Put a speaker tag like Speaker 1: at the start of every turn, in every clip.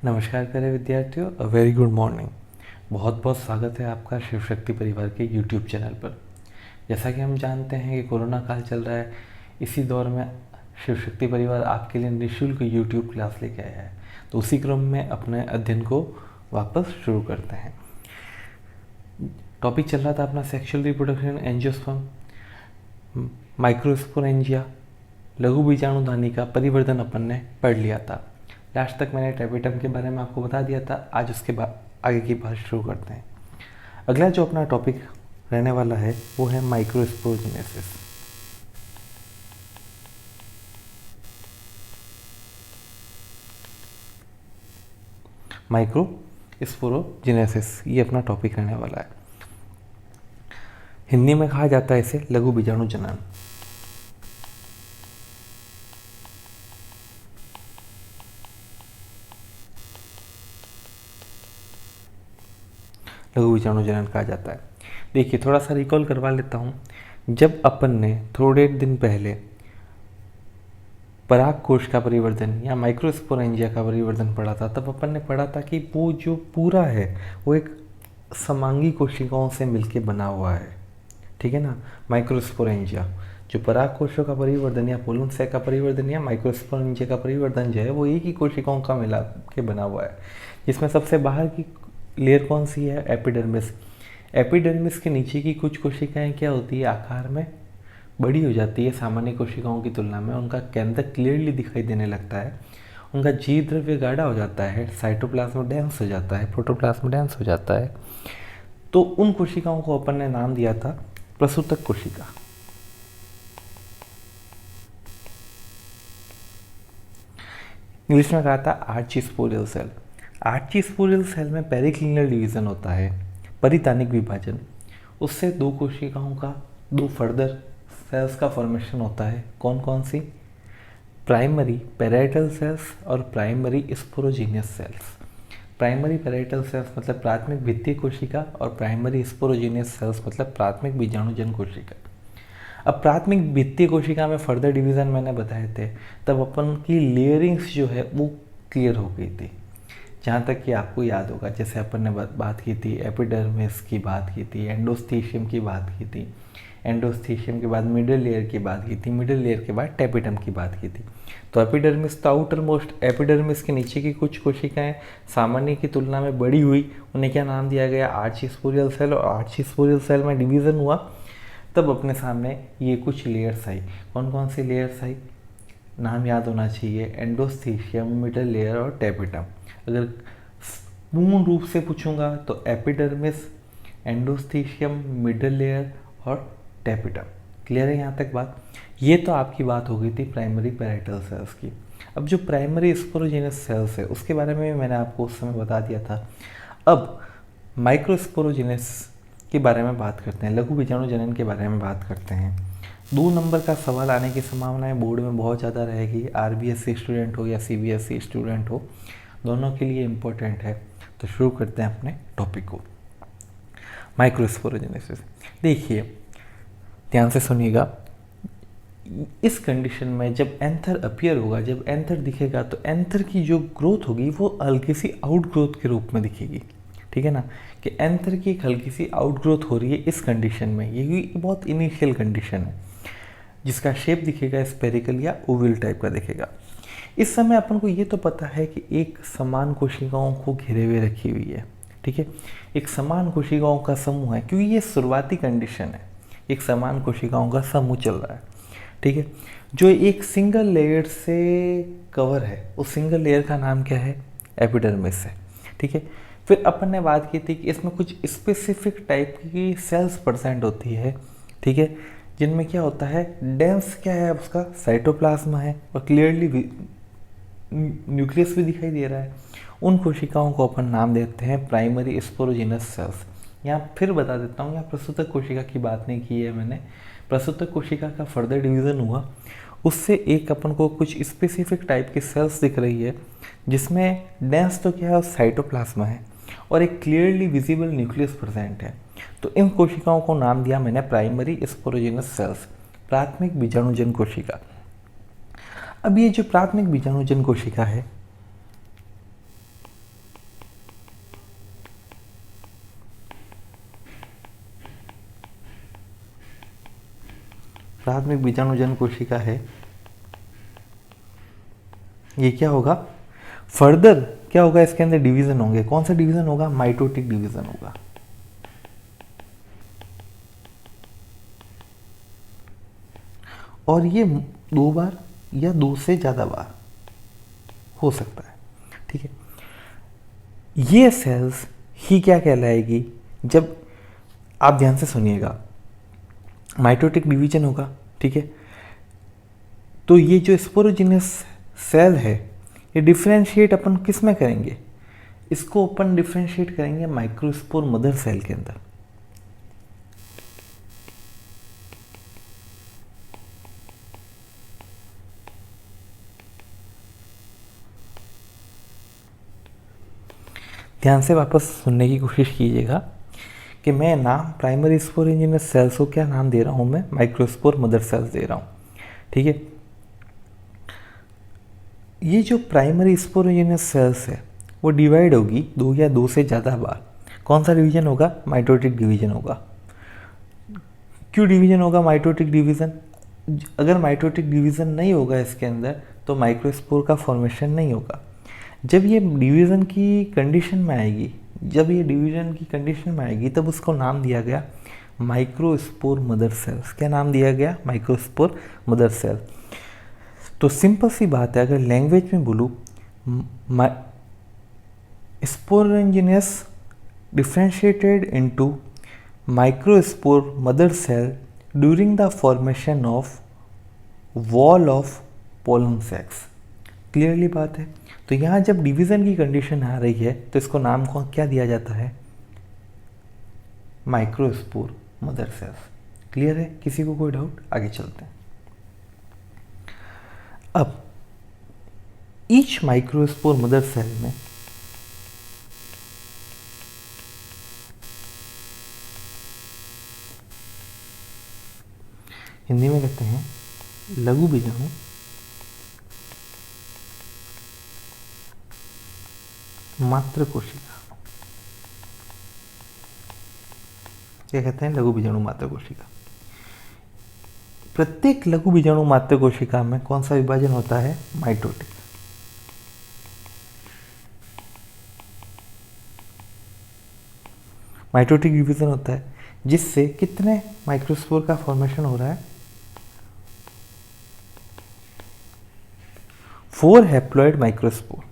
Speaker 1: नमस्कार प्यारे विद्यार्थियों, अ वेरी गुड मॉर्निंग। बहुत बहुत स्वागत है आपका शिव शक्ति परिवार के यूट्यूब चैनल पर। जैसा कि हम जानते हैं कि कोरोना काल चल रहा है, इसी दौर में शिव शक्ति परिवार आपके लिए निःशुल्क यूट्यूब क्लास लेके आया है। तो उसी क्रम में अपने अध्ययन को वापस शुरू करते हैं। टॉपिक चल रहा था अपना सेक्सुअल रिप्रोडक्शन एंजियोस्पर्म, माइक्रोस्पोरेंजिया, लघु बीजाणुधानी का परिवर्तन अपन ने पढ़ लिया था। लास्ट तक मैंने टेपिटम के बारे में आपको बता दिया था। आज उसके बाद आगे की बात शुरू करते हैं। अगला जो अपना टॉपिक रहने वाला है वो है माइक्रोस्पोरोजेनेसिस। माइक्रोस्पोरोजेनेसिस ये अपना टॉपिक रहने वाला है। हिंदी में कहा जाता है इसे लघु बीजाणु जनन। लघु बीजाणु जनन कहा जाता है। देखिए, थोड़ा सा रिकॉल करवा लेता हूँ। जब अपन ने थोड़े दिन पहले पराग कोश का परिवर्तन या माइक्रोस्पोरेंजिया का परिवर्तन पढ़ा था, तब अपन ने पढ़ा था कि वो जो पूरा है वो एक समांगी कोशिकाओं से मिलके बना हुआ है। ठीक है ना। माइक्रोस्पोरेंजिया जो पराग कोशों का परिवर्तन या पोलन सेक का परिवर्तन या माइक्रोस्पोरेंजिया का परिवर्तन जो है वो एक ही कोशिकाओं का मिला के बना हुआ है, जिसमें सबसे बाहर की लेयर कौन सी है? एपिडर्मिस। एपिडर्मिस के नीचे की कुछ कोशिकाएं क्या होती है? आकार में बड़ी हो जाती है सामान्य कोशिकाओं की तुलना में। उनका केंद्र क्लियरली दिखाई देने लगता है। उनका जीव द्रव्य गाढ़ा हो जाता है, साइटोप्लाज्म डेंस हो जाता है, प्रोटोप्लाज्म डेंस हो जाता है। तो उन कोशिकाओं को अपन ने नाम दिया था प्रसूतक कोशिका। इंग्लिश में कहा था आर्चीस्पोरियल सेल। आर्चीस्पोरियल सेल में पेरिक्लिनल डिवीजन होता है, परितानिक विभाजन। उससे दो कोशिकाओं का, दो फर्दर सेल्स का फॉर्मेशन होता है। कौन कौन सी? प्राइमरी पैराइटल सेल्स और primary sporogenous cells. Primary parietal cells मतलब प्राथमिक भित्तीय कोशिका, और प्राइमरी स्पोरोजीनियस सेल्स मतलब प्राथमिक बीजाणुजन कोशिका। अब प्राथमिक भित्तीय कोशिका में फर्दर डिवीजन मैंने बताए थे, तब अपन की लेयरिंग्स जो है वो क्लियर हो गई थी। जहाँ तक कि आपको याद होगा, जैसे अपन ने बात की थी एपिडर्मिस की, बात की थी एंडोस्थीशियम की, बात की थी एंडोस्थीशियम के बाद मिडिल लेयर की बात की थी, मिडिल लेयर के बाद टेपिटम की बात की थी। तो एपिडर्मिस तो आउटर मोस्ट, एपिडर्मिस के नीचे की कुछ कोशिकाएं सामान्य की तुलना में बड़ी हुई, उन्हें क्या नाम दिया गया? आर्चीस्पोरियल सेल। और आर्चीस्पोरियल सेल में डिवीज़न हुआ तब अपने सामने ये कुछ लेयर्स आई। कौन कौन सी लेयर्स आई? नाम याद होना चाहिए, एंडोस्थीशियम, मिडिल लेयर और टेपिटम। अगर पूर्ण रूप से पूछूंगा तो एपिडर्मिस, एंडोस्थीशियम, मिडिल लेयर और टेपिटम। क्लियर है यहाँ तक बात? ये तो आपकी बात हो गई थी प्राइमरी पैराइटल सेल्स की। अब जो प्राइमरी स्पोरोजेनस सेल्स है उसके बारे में मैंने आपको उस समय बता दिया था। अब माइक्रोस्पोरोजेनस के बारे में बात करते हैं, लघु बीजाणु जनन के बारे में बात करते हैं। 2 नंबर का सवाल आने की संभावनाएं बोर्ड में बहुत ज़्यादा रहेगी। आरबीएससी स्टूडेंट हो या सीबीएसई स्टूडेंट हो, दोनों के लिए इम्पोर्टेंट है। तो शुरू करते हैं अपने टॉपिक को। माइक्रोस्पोरोजेनेसिस। देखिए, ध्यान से सुनिएगा। इस कंडीशन में जब एंथर अपीयर होगा, जब एंथर दिखेगा, तो एंथर की जो ग्रोथ होगी वो हल्की सी आउट ग्रोथ के रूप में दिखेगी। ठीक है ना, कि एंथर की एक हल्की सी आउट ग्रोथ हो रही है इस कंडीशन में। ये बहुत इनिशियल कंडीशन है, जिसका शेप दिखेगा स्पेरिकल या ओवल टाइप का दिखेगा। इस समय अपन को ये तो पता है कि एक समान कोशिकाओं को घेरे हुए रखी हुई है। ठीक है, एक समान कोशिकाओं का समूह है, क्योंकि ये शुरुआती कंडीशन है। एक समान कोशिकाओं का समूह चल रहा है। ठीक है, जो एक सिंगल लेयर से कवर है, उस सिंगल लेयर का नाम क्या है? एपिडर्मिस है। ठीक है, फिर अपन ने बात की थी कि इसमें कुछ स्पेसिफिक टाइप की सेल्स प्रेजेंट होती है। ठीक है, जिनमें क्या होता है? डेंस क्या है उसका? साइटोप्लाज्म है, और क्लियरली न्यूक्लियस भी दिखाई दे रहा है। उन कोशिकाओं को अपन नाम देते हैं प्राइमरी स्पोरोजेनस सेल्स। यहाँ फिर बता देता हूँ, यहाँ प्रसूतक कोशिका की बात नहीं की है मैंने। प्रसूतक कोशिका का फर्दर डिवीज़न हुआ, उससे एक अपन को कुछ स्पेसिफिक टाइप की सेल्स दिख रही है, जिसमें डेंस तो क्या है? साइटोप्लाज्म है, और एक क्लियरली विजिबल न्यूक्लियस प्रेजेंट है। तो इन कोशिकाओं को नाम दिया मैंने प्राइमरी स्पोरोजेनस सेल्स, प्राथमिक बीजाणुजन कोशिका। अब ये जो प्राथमिक बीजाणुजन कोशिका है, प्राथमिक बीजाणुजन कोशिका है, ये क्या होगा, फर्दर क्या होगा, इसके अंदर डिवीजन होंगे। कौन सा डिवीजन होगा, माइटोटिक डिवीजन होगा। और ये 2 बार या 2 से ज़्यादा बार हो सकता है, ठीक है। ये सेल्स ही क्या कहलाएगी, जब आप ध्यान से सुनिएगा, माइटोटिक डिवीजन होगा, ठीक है। तो ये जो स्पोरोजिनस सेल है, ये डिफ्रेंशिएट अपन किस में करेंगे, इसको अपन डिफ्रेंशिएट करेंगे माइक्रोस्पोर मदर सेल के अंदर। ध्यान से वापस सुनने की कोशिश कीजिएगा कि मैं नाम प्राइमरी स्पोरोजिनस सेल्स को क्या नाम दे रहा हूँ, मैं माइक्रोस्पोर मदर सेल्स दे रहा हूँ, ठीक है। ये जो प्राइमरी स्पोरोजिनस सेल्स है वो डिवाइड होगी 2 या 2 से ज़्यादा बार। कौन सा डिवीजन होगा, माइटोटिक डिवीजन होगा। क्यों डिवीजन होगा माइटोटिक डिवीजन, अगर माइटोटिक डिवीजन नहीं होगा इसके अंदर तो माइक्रोस्पोर का फॉर्मेशन नहीं होगा। जब ये डिवीज़न की कंडीशन में आएगी, जब ये डिवीज़न की कंडीशन में आएगी तब उसको नाम दिया गया माइक्रोस्पोर मदर सेल्स। क्या नाम दिया गया, माइक्रोस्पोर मदर सेल। तो सिंपल सी बात है, अगर लैंग्वेज में बोलूँ, sporogenous differentiated into microspore mother cell during the formation of wall of pollen sacs. Clearly बात है। तो यहाँ जब डिवीज़न की कंडीशन आ रही है तो इसको नाम को क्या दिया जाता है, माइक्रोस्पोर मदर सेल्स। क्लियर है, किसी को कोई डाउट, आगे चलते हैं। अब ईच माइक्रोस्पोर मदर सेल में हिंदी में कहते हैं लघु बीजाणु मात्र कोशिका। क्या कहते हैं, लघु बीजाणु मात्र कोशिका। प्रत्येक लघु बीजाणु मात्र कोशिका में कौन सा विभाजन होता है, माइटोटिक। माइटोटिक डिवीजन होता है जिससे कितने माइक्रोस्पोर का फॉर्मेशन हो रहा है, 4 हैप्लॉइड माइक्रोस्पोर।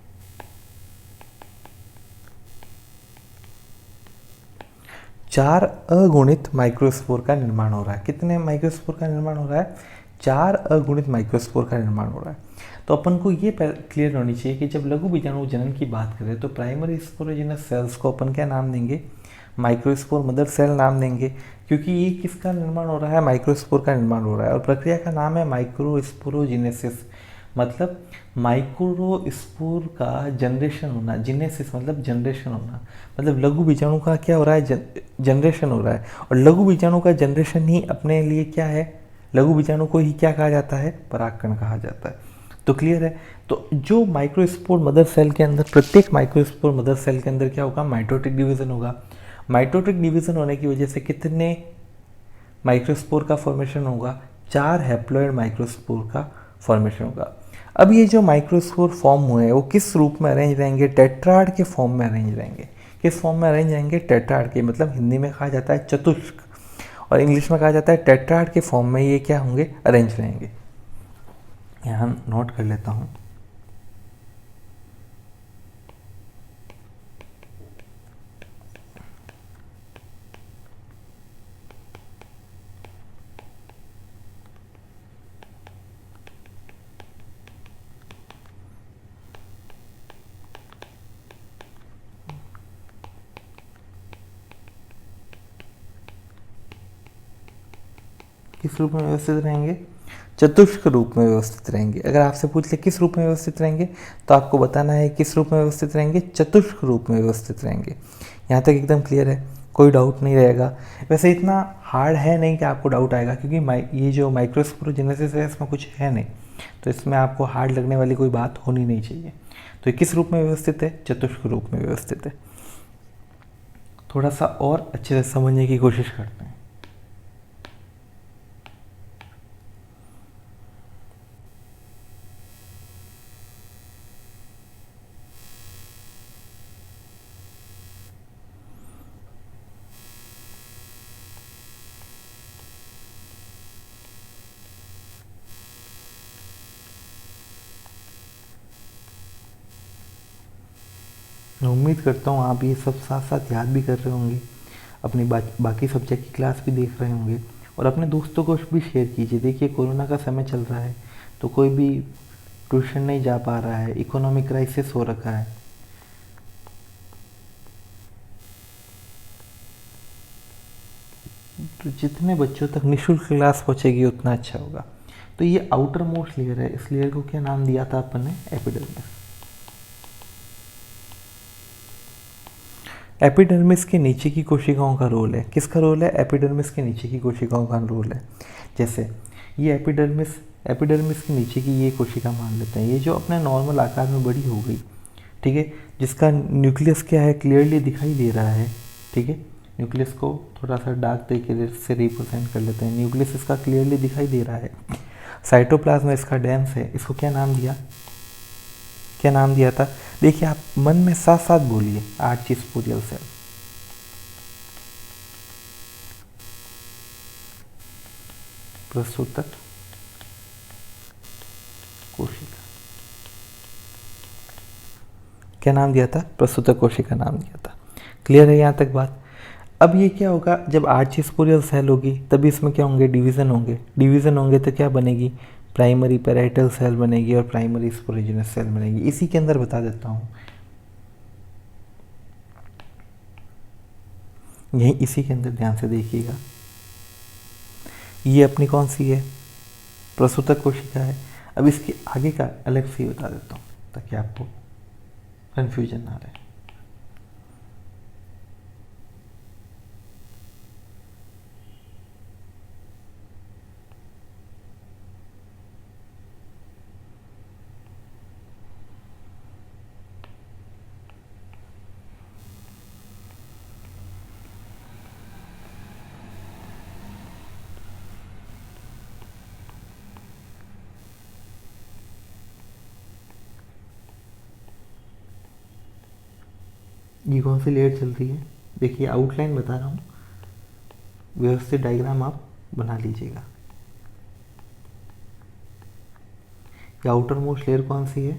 Speaker 1: 4 अगुणित माइक्रोस्पोर का निर्माण हो रहा है। कितने माइक्रोस्पोर का निर्माण हो रहा है, 4 अगुणित माइक्रोस्पोर का निर्माण हो रहा है। तो अपन को ये क्लियर होनी चाहिए कि जब लघु बीजाणु जनन की बात करें तो प्राइमरी स्पोरोजिनस सेल्स को अपन क्या नाम देंगे, माइक्रोस्पोर मदर सेल नाम देंगे, क्योंकि ये किसका निर्माण हो रहा है, माइक्रोस्पोर का निर्माण हो रहा है। और प्रक्रिया का नाम है माइक्रोस्पोरोजिनेसिस, मतलब माइक्रोस्पोर का जनरेशन होना। जिनेसिस मतलब जनरेशन होना, मतलब लघु बीजाणु का क्या हो रहा है, जनरेशन हो रहा है। और लघु बीजाणु का जनरेशन ही अपने लिए क्या है, लघु बीजाणु को ही क्या कहा जाता है, परागकण कहा जाता है। तो क्लियर है। तो जो माइक्रोस्पोर मदर सेल के अंदर, प्रत्येक माइक्रोस्पोर मदर सेल के अंदर क्या होगा, माइटोटिक डिवीजन होगा। माइटोटिक डिवीजन होने की वजह से कितने माइक्रोस्पोर का फॉर्मेशन होगा, 4 हैप्लॉइड माइक्रोस्पोर का फॉर्मेशन होगा। अब ये जो माइक्रोस्पोर फॉर्म हुए हैं वो किस रूप में अरेंज रहेंगे, टेट्राड के फॉर्म में अरेंज रहेंगे। किस फॉर्म में अरेंज रहेंगे, टेट्राड के, मतलब हिंदी में कहा जाता है चतुष्क और इंग्लिश में कहा जाता है टेट्राड के फॉर्म में ये क्या होंगे, अरेंज रहेंगे। यहाँ नोट कर लेता हूँ। किस रूप में व्यवस्थित रहेंगे, चतुष्क रूप में व्यवस्थित रहेंगे। अगर आपसे पूछ ले किस रूप में व्यवस्थित रहेंगे तो आपको बताना है किस रूप में व्यवस्थित रहेंगे, चतुष्क रूप में व्यवस्थित रहेंगे। यहाँ तक एकदम क्लियर है, कोई डाउट नहीं रहेगा। वैसे इतना हार्ड है नहीं कि आपको डाउट आएगा, क्योंकि ये जो माइक्रोस्पोरोजेनेसिस है इसमें कुछ है नहीं, तो इसमें आपको हार्ड लगने वाली कोई बात होनी नहीं चाहिए। तो ये किस रूप में व्यवस्थित है, चतुष्क रूप में व्यवस्थित है। थोड़ा सा और अच्छे से समझने की कोशिश करते हैं। मैं उम्मीद करता हूँ आप ये सब साथ साथ याद भी कर रहे होंगे, अपनी बाकी सब्जेक्ट की क्लास भी देख रहे होंगे और अपने दोस्तों को भी शेयर कीजिए। देखिए कोरोना का समय चल रहा है तो कोई भी ट्यूशन नहीं जा पा रहा है, इकोनॉमिक क्राइसिस हो रखा है। तो जितने बच्चों तक निःशुल्क क्लास पहुंचेगी उतना अच्छा होगा। तो ये आउटर मोस्ट लेयर है, इस लेयर को क्या नाम दिया था अपन ने? एपिडर्मिस। एपिडर्मिस के नीचे की कोशिकाओं का रोल है, किसका रोल है? एपिडर्मिस के नीचे की कोशिकाओं का रोल है। जैसे ये एपिडर्मिस, एपिडर्मिस के नीचे की ये कोशिका मान लेते हैं, ये जो अपने नॉर्मल आकार में बड़ी हो गई, ठीक है, जिसका न्यूक्लियस क्या है क्लियरली दिखाई दे रहा है, ठीक है। न्यूक्लियस को थोड़ा सा डार्क तरीके से रिप्रेजेंट कर लेते हैं, न्यूक्लियस इसका क्लियरली दिखाई दे रहा है, साइटोप्लाज्म इसका डेंस है, इसको क्या नाम दिया? क्या नाम दिया था? देखिए आप मन में साथ साथ बोलिए, आर्ची स्पोरियल सेल। प्रसूतक कोशिका, क्या नाम दिया था? प्रसूतक कोशिका नाम दिया था। क्लियर है यहाँ तक बात? अब ये क्या होगा, जब आर्ची स्पोरियल सेल होगी तभी इसमें क्या होंगे? डिवीज़न होंगे। डिवीज़न होंगे तो क्या बनेगी? प्राइमरी पैराइटल सेल बनेगी और प्राइमरी स्पोरोजिनस सेल बनेगी। इसी के अंदर बता देता हूँ, यही इसी के अंदर ध्यान से देखिएगा, ये अपनी कौन सी है? प्रसूतक कोशिका है। अब इसके आगे का अलग से ही बता देता हूँ ताकि आपको कन्फ्यूजन ना रहे। ये कौन सी लेयर चल रही है? देखिए आउटलाइन बता रहा हूँ, व्यवस्थित डायग्राम आप बना लीजिएगा। ये आउटर मोस्ट लेयर कौन सी है?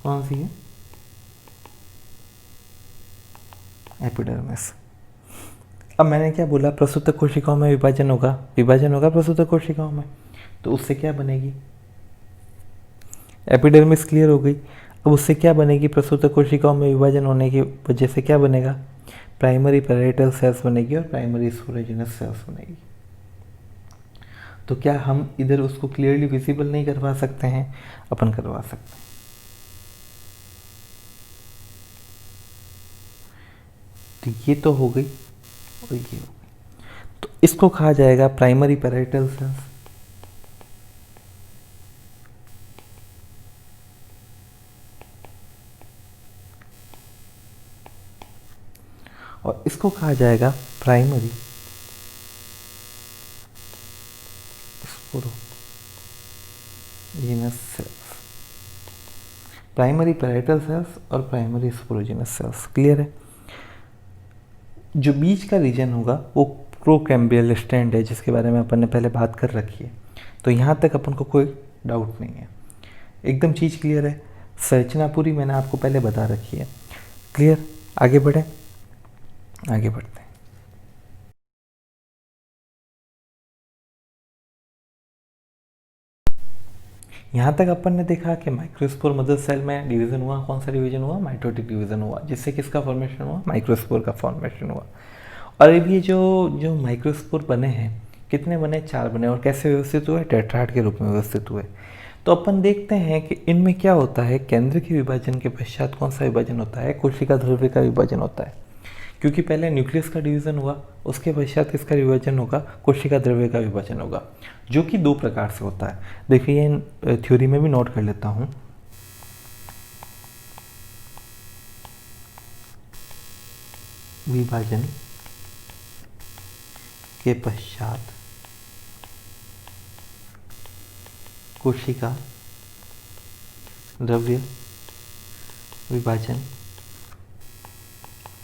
Speaker 1: कौन सी है? एपिडर्मिस। अब मैंने क्या बोला? प्रसूतक कोशिकाओं में विभाजन होगा, विभाजन होगा प्रसूतक कोशिकाओं में, तो उससे क्या बनेगी? एपिडर्मिस क्लियर हो गई। अब उससे क्या बनेगी? प्रसूतक कोशिकाओं में विभाजन होने की वजह से क्या बनेगा? प्राइमरी पैराइटल सेल्स बनेगी और प्राइमरी स्पोरोजिनस सेल्स बनेगी। तो क्या हम इधर उसको क्लियरली विजिबल नहीं करवा सकते हैं? अपन करवा सकते हैं। तो ये तो हो गई और ये हो गई, तो इसको कहा जाएगा प्राइमरी पैराइटल सेल्स। और इसको कहा जाएगा primary sporogenous sales. Primary parietal cells और प्राइमरी स्पोरोजिनस सेल्स। क्लियर है? जो बीच का रीजन होगा वो प्रोकैम्बियल स्टैंड है, जिसके बारे में अपन ने पहले बात कर रखी है। तो यहाँ तक अपन को कोई डाउट नहीं है, एकदम चीज़ क्लियर है। संरचना पूरी मैंने आपको पहले बता रखी है। क्लियर? आगे बढ़े, आगे बढ़ते हैं। यहाँ तक अपन ने देखा कि माइक्रोस्पोर मदर सेल में डिवीजन हुआ, कौन सा डिवीजन हुआ? माइटोटिक डिवीजन हुआ, जिससे किसका फॉर्मेशन हुआ? माइक्रोस्पोर का फॉर्मेशन हुआ। और अब ये जो जो माइक्रोस्पोर बने हैं, कितने बने? 4 बने। और कैसे व्यवस्थित हुए? टेट्राड के रूप में व्यवस्थित हुए। तो अपन देखते हैं कि इनमें क्या होता है। केंद्र के विभाजन के पश्चात कौन सा विभाजन होता है? कोशिका ध्रुव का विभाजन होता है, क्योंकि पहले न्यूक्लियस का डिवीजन हुआ, उसके पश्चात किसका विभाजन होगा? कोशिका द्रव्य का विभाजन होगा, जो कि 2 प्रकार से होता है। देखिए ये थ्योरी में भी नोट कर लेता हूँ। विभाजन के पश्चात कोशिका द्रव्य विभाजन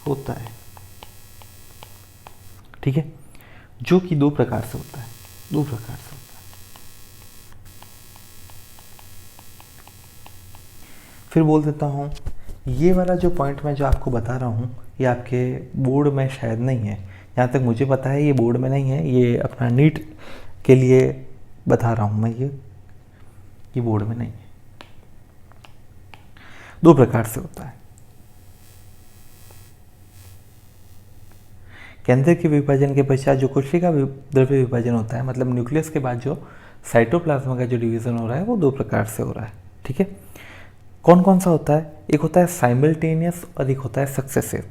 Speaker 1: होता है, ठीक है, जो कि 2 प्रकार से होता है। 2 प्रकार से होता है। फिर बोल देता हूँ ये वाला जो पॉइंट मैं जो आपको बता रहा हूँ ये आपके बोर्ड में शायद नहीं है, जहाँ तक मुझे पता है ये बोर्ड में नहीं है, ये अपना नीट के लिए बता रहा हूँ मैं, ये बोर्ड में नहीं है। दो प्रकार से होता है, केंद्र के विभाजन के पश्चात जो कोशिका द्रव्य विभाजन होता है, मतलब न्यूक्लियस के बाद जो साइटोप्लाज्मा का जो डिवीजन हो रहा है वो दो प्रकार से हो रहा है। ठीक है, कौन कौन सा होता है? एक होता है साइमल्टेनियस और एक होता है सक्सेसिव।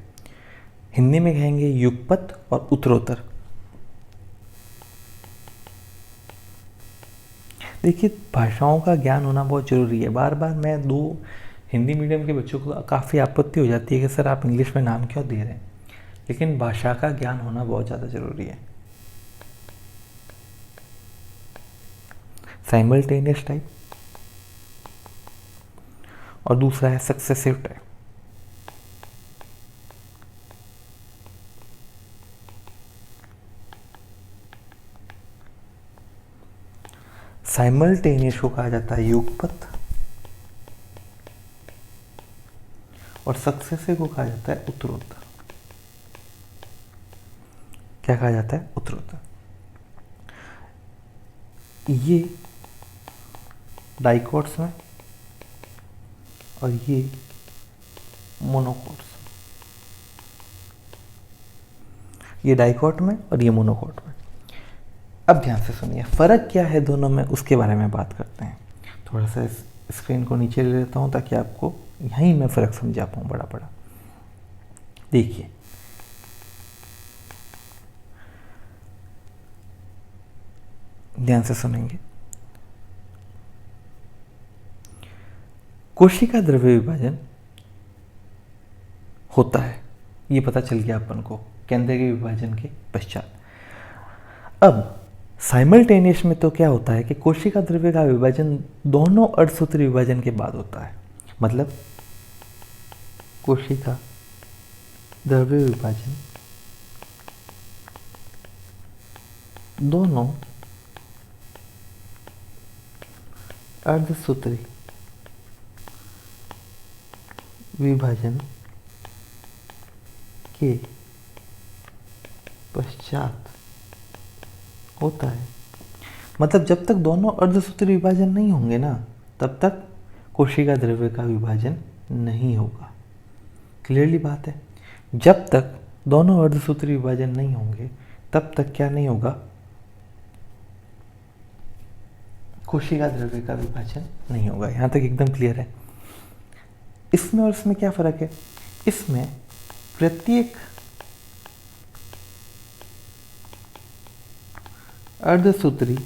Speaker 1: हिंदी में कहेंगे युगपत और उत्तरोत्तर। देखिए, भाषाओं का ज्ञान होना बहुत ज़रूरी है। बार बार मैं हिंदी मीडियम के बच्चों को काफ़ी आपत्ति हो जाती है कि सर आप इंग्लिश में नाम क्यों दे रहे हैं, लेकिन भाषा का ज्ञान होना बहुत ज़्यादा ज़रूरी है। साइमल्टेनियस टाइप और दूसरा है सक्सेसिव टाइप। साइमल्टेनियस को कहा जाता है युगपत और सक्सेसिव को कहा जाता है उत्तरोत्तर। क्या कहा जाता है? उत्तरोत्तर। ये डाइकोट्स में और ये मोनोकोट्स, ये डाइकोट में और ये मोनोकोट में। अब ध्यान से सुनिए, फ़र्क क्या है दोनों में उसके बारे में बात करते हैं। थोड़ा सा स्क्रीन को नीचे ले लेता हूँ ताकि आपको यहीं मैं फ़र्क समझा पाऊँ बड़ा बड़ा। देखिए, ध्यान से सुनेंगे। कोशिका द्रव्य विभाजन होता है, ये पता चल गया अपन को केंद्र के विभाजन के पश्चात। अब साइमल्टेनियस में तो क्या होता है कि कोशिका द्रव्य का विभाजन दोनों अर्धसूत्री विभाजन के बाद होता है। मतलब कोशिका द्रव्य विभाजन दोनों अर्धसूत्री विभाजन के पश्चात होता है। मतलब जब तक दोनों अर्धसूत्री विभाजन नहीं होंगे ना, तब तक कोशिका द्रव्य का विभाजन नहीं होगा। क्लियरली बात है, जब तक दोनों अर्धसूत्री विभाजन नहीं होंगे तब तक क्या नहीं होगा? कोशिका द्रव्य का विभाजन नहीं होगा। यहाँ तक एकदम क्लियर है। इसमें और इसमें क्या फ़र्क है? इसमें प्रत्येक अर्धसूत्री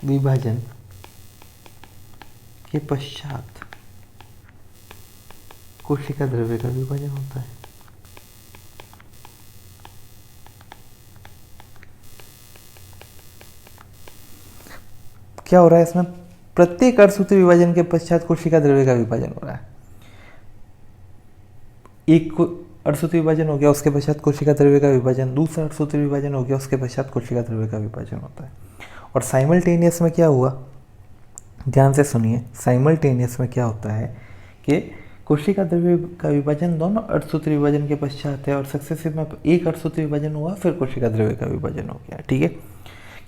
Speaker 1: विभाजन के पश्चात कोशिका द्रव्य का विभाजन होता है। क्या हो रहा है इसमें? प्रत्येक अर्धसूत्री विभाजन के पश्चात कोशिका द्रव्य का विभाजन हो रहा है। एक अर्धसूत्री विभाजन हो गया, उसके पश्चात कोशिका द्रव्य का विभाजन, दूसरा अर्धसूत्री विभाजन हो गया, उसके पश्चात कोशिका द्रव्य का विभाजन होता है। और साइमल्टेनियस में क्या हुआ? ध्यान से सुनिए, साइमल्टेनियस में क्या होता है कि कोशिका द्रव्य का विभाजन दोनों अर्धसूत्री विभाजन के पश्चात है और सक्सेसिव में एक अर्धसूत्री विभाजन हुआ फिर कोशिका द्रव्य का विभाजन हो गया। ठीक है,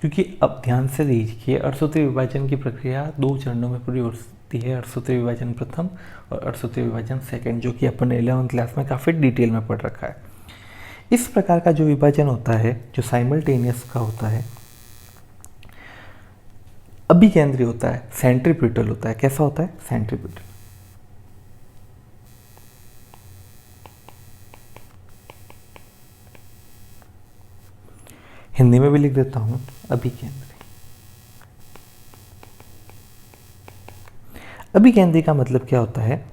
Speaker 1: क्योंकि अब ध्यान से देखिए, अर्धसूत्री विभाजन की प्रक्रिया दो चरणों में पूरी होती है। अर्धसूत्री विभाजन प्रथम और अर्धसूत्री विभाजन सेकंड, जो कि अपन 11वीं क्लास में काफ़ी डिटेल में पढ़ रखा है। इस प्रकार का जो विभाजन होता है, जो साइमल्टेनियस का होता है, अभिकेंद्री होता है, सेंट्रीपिटल होता है। कैसा होता है? सेंट्रीपिटल। हिंदी में भी लिख देता हूं, अभिकेंद्री। अभिकेंद्री का मतलब क्या होता है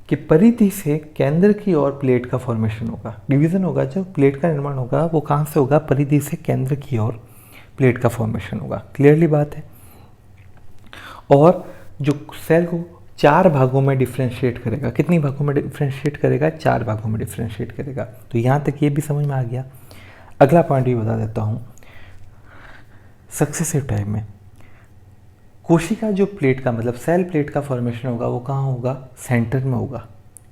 Speaker 1: कि परिधि से केंद्र की ओर प्लेट का फॉर्मेशन होगा, डिवीजन होगा। जब प्लेट का निर्माण होगा वो कहाँ से होगा? परिधि से केंद्र की ओर प्लेट का फॉर्मेशन होगा। क्लियरली बात है। और जो सेल को चार भागों में डिफ्रेंशिएट करेगा, कितनी भागों में डिफ्रेंशिएट करेगा? चार भागों में डिफ्रेंशिएट करेगा। तो यहाँ तक ये भी समझ में आ गया। अगला पॉइंट भी बता देता हूँ। सक्सेसिव टाइप में कोशिका जो प्लेट का मतलब सेल प्लेट का फॉर्मेशन होगा वो कहाँ होगा, सेंटर में होगा,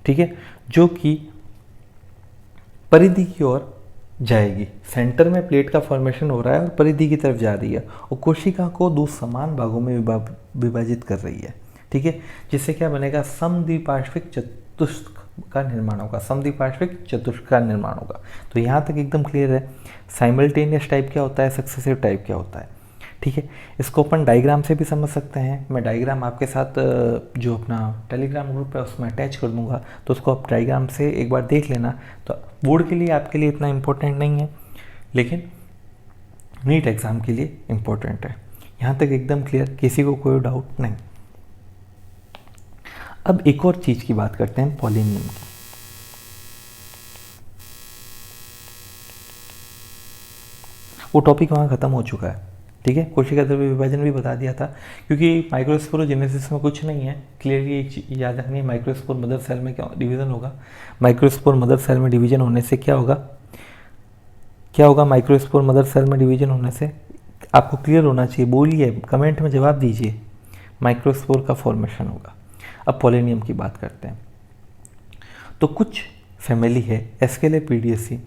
Speaker 1: ठीक है, जो कि परिधि की ओर जाएगी। सेंटर में प्लेट का फॉर्मेशन हो रहा है और परिधि की तरफ जा रही है और कोशिका को दो समान भागों में विभाजित कर रही है, ठीक है, जिससे क्या बनेगा, समद्विपार्श्विक चतुष्क का निर्माण होगा, समद्विपार्श्विक चतुष्क का निर्माण होगा। तो यहाँ तक एकदम क्लियर है। साइमल्टेनियस टाइप क्या होता है, सक्सेसिव टाइप क्या होता है, ठीक है। इसको अपन डायग्राम से भी समझ सकते हैं। मैं डायग्राम आपके साथ जो अपना टेलीग्राम ग्रुप है उसमें अटैच कर दूंगा, तो उसको आप डायग्राम से एक बार देख लेना। तो बोर्ड के लिए आपके लिए इतना इम्पोर्टेंट नहीं है, लेकिन नीट एग्ज़ाम के लिए इम्पोर्टेंट है। यहाँ तक एकदम क्लियर, किसी को कोई डाउट नहीं। अब एक और चीज़ की बात करते हैं, पॉलिनियम की। वो टॉपिक वहाँ ख़त्म हो चुका है, ठीक है। कोशिका द्रव्य विभाजन भी बता दिया था, क्योंकि माइक्रोस्पोरोजेनेसिस में कुछ नहीं है। क्लियरली एक चीज़ याद रखनी है, माइक्रोस्पोर मदर सेल में क्या डिवीज़न होगा, माइक्रोस्पोर मदर सेल में डिवीजन होने से क्या होगा, क्या होगा, माइक्रोस्पोर मदर सेल में डिवीजन होने से आपको क्लियर होना चाहिए, बोलिए, कमेंट में जवाब दीजिए, माइक्रोस्पोर का फॉर्मेशन होगा। अब पॉलिनियम की बात करते हैं। तो कुछ फैमिली है एस्केलेपिडियसी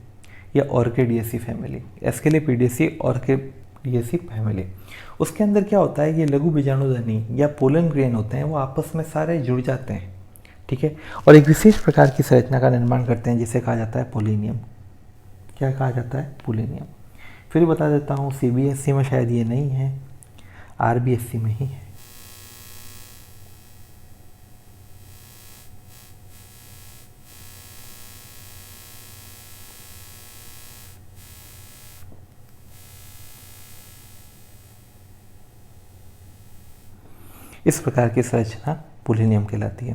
Speaker 1: या ऑर्किडियसी फैमिली, एस्केलेपिडियसी ऑर्किडियसी फैमिली। उसके अंदर क्या होता है, ये लघु बीजाणुधनी या पोलन ग्रेन होते हैं, वो आपस में सारे जुड़ जाते हैं, ठीक है, और एक विशेष प्रकार की संरचना का निर्माण करते हैं जिसे कहा जाता है पोलिनियम। क्या कहा जाता है, पोलिनियम। फिर बता देता हूँ, सीबीएसई में शायद ये नहीं है, आरबीएसई में ही है। इस प्रकार की संरचना पोलिनियम कहलाती है।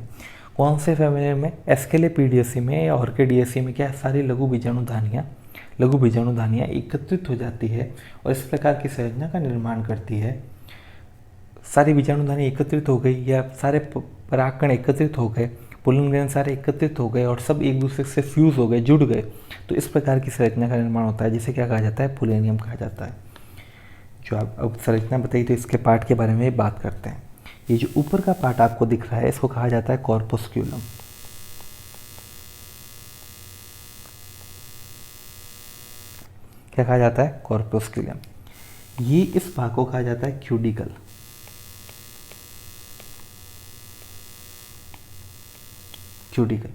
Speaker 1: कौन से फैमिली में, एस्केलेपिडियसी में या ऑर्किडियसी में क्या सारी लघु बीजाणुधानियाँ एकत्रित हो जाती है और इस प्रकार की संरचना का निर्माण करती है। सारी बीजाणुधानी एकत्रित हो गई या सारे परागकण एकत्रित हो गए, पोलन ग्रेन सारे एकत्रित हो गए और सब एक दूसरे से फ्यूज हो गए, जुड़ गए, तो इस प्रकार की संरचना का निर्माण होता है, जिसे क्या कहा जाता है, पोलिनियम कहा जाता है। जो आप अब संरचना बताइए, तो इसके पार्ट के बारे में बात करते हैं। ये जो ऊपर का पार्ट आपको दिख रहा है, इसको कहा जाता है कॉर्पस्क्यूलम। क्या कहा जाता है, कॉर्पस्क्यूलम। ये इस भाग को कहा जाता है क्यूडिकल। क्यूडिकल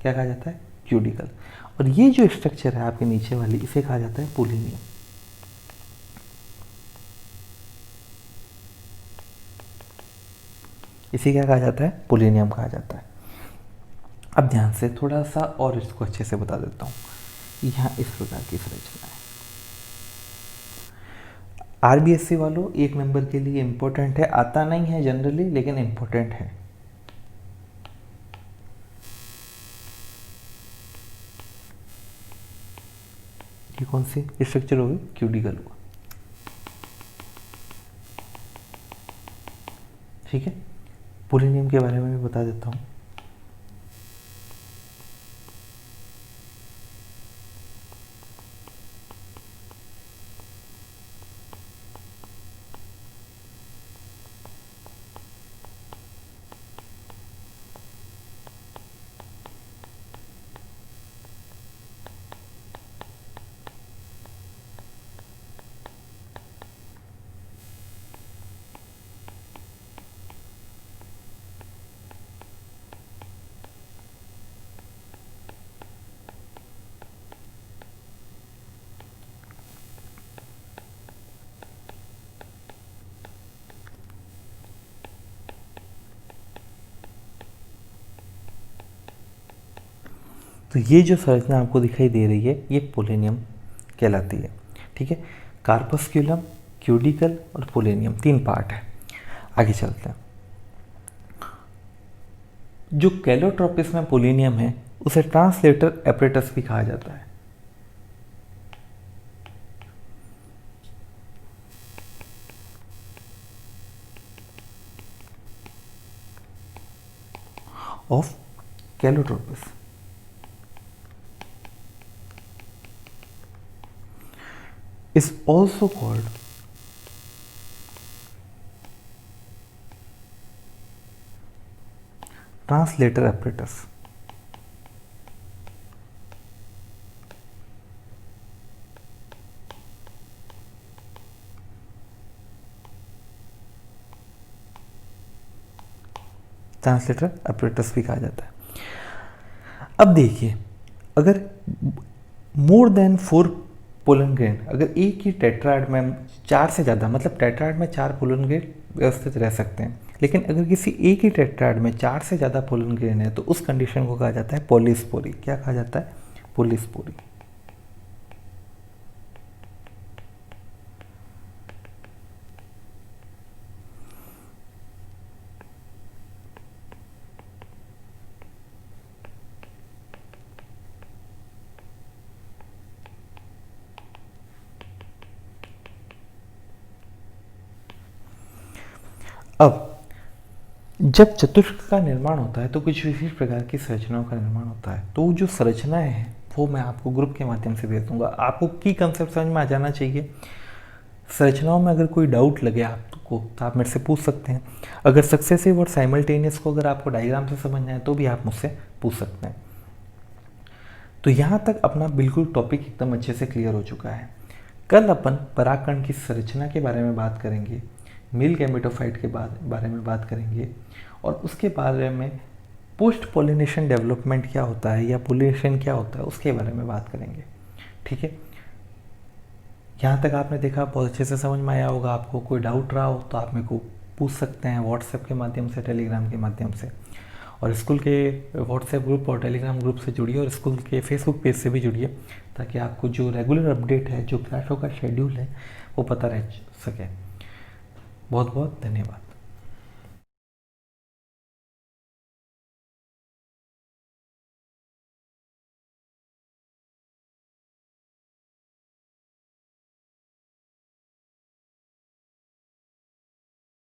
Speaker 1: क्या कहा जाता है, क्यूडिकल। और ये जो स्ट्रक्चर है आपके नीचे वाली, इसे कहा जाता है पोलिनियम। इसे क्या कहा जाता है, पोलिनियम कहा जाता है। अब ध्यान से थोड़ा सा और इसको अच्छे से बता देता हूँ। यहाँ इस प्रकार की संरचना है। आरबीएससी वालों, एक नंबर के लिए इंपॉर्टेंट है, आता नहीं है जनरली लेकिन इंपॉर्टेंट है। ये कौन सी स्ट्रक्चर होगी, क्यूडिकल होगा, ठीक है। पोलिनियम के बारे में भी बता देता हूँ। तो ये जो संरचना आपको दिखाई दे रही है, ये पोलिनियम कहलाती है, ठीक है। कार्पस्क्यूलम, क्यूडिकल और पोलिनियम, 3 पार्ट है। आगे चलते हैं। जो कैलोट्रोपिस में पोलिनियम है उसे ट्रांसलेटर एपरेटस भी कहा जाता है। Of Calotropis is also called translator apparatus. Translator apparatus भी कहा जाता है। अब देखिए, अगर मोर देन 4 पोलन ग्रेन, अगर एक ही टेट्राएड में 4 से ज़्यादा, मतलब टेट्राएड में 4 पोलन ग्रेन व्यवस्थित रह सकते हैं, लेकिन अगर किसी एक ही टेट्राएड में 4 से ज़्यादा पोलन ग्रेन है तो उस कंडीशन को कहा जाता है पॉलीस्पोरी। क्या कहा जाता है? पॉलीस्पोरी। अब जब चतुष्क का निर्माण होता है तो कुछ विशेष प्रकार की संरचनाओं का निर्माण होता है। तो जो संरचनाएं हैं वो मैं आपको ग्रुप के माध्यम से भेज दूंगा। आपको की कंसेप्ट समझ में आ जाना चाहिए। संरचनाओं में अगर कोई डाउट लगे आपको तो आप मेरे से पूछ सकते हैं। अगर सक्सेसिव और साइमल्टेनियस को अगर आपको डायग्राम से समझना है तो भी आप मुझसे पूछ सकते हैं। तो यहाँ तक अपना बिल्कुल टॉपिक एकदम अच्छे से क्लियर हो चुका है। कल अपन परागकण की संरचना के बारे में बात करेंगे, मेल गैमेटोफाइट के बारे में बात करेंगे, और उसके बारे में पोस्ट पोलिनेशन डेवलपमेंट क्या होता है या पोलिनेशन क्या होता है उसके बारे में बात करेंगे। ठीक है, यहाँ तक आपने देखा, बहुत अच्छे से समझ में आया होगा। आपको कोई डाउट रहा हो तो आप मेरे को पूछ सकते हैं व्हाट्सएप के माध्यम से, टेलीग्राम के माध्यम से। और स्कूल के व्हाट्सएप ग्रुप और टेलीग्राम ग्रुप से जुड़िए और स्कूल के फेसबुक पेज से भी जुड़िए, ताकि आपको जो रेगुलर अपडेट है, जो क्लासों का शेड्यूल है, वो पता रह सके। बहुत बहुत धन्यवाद।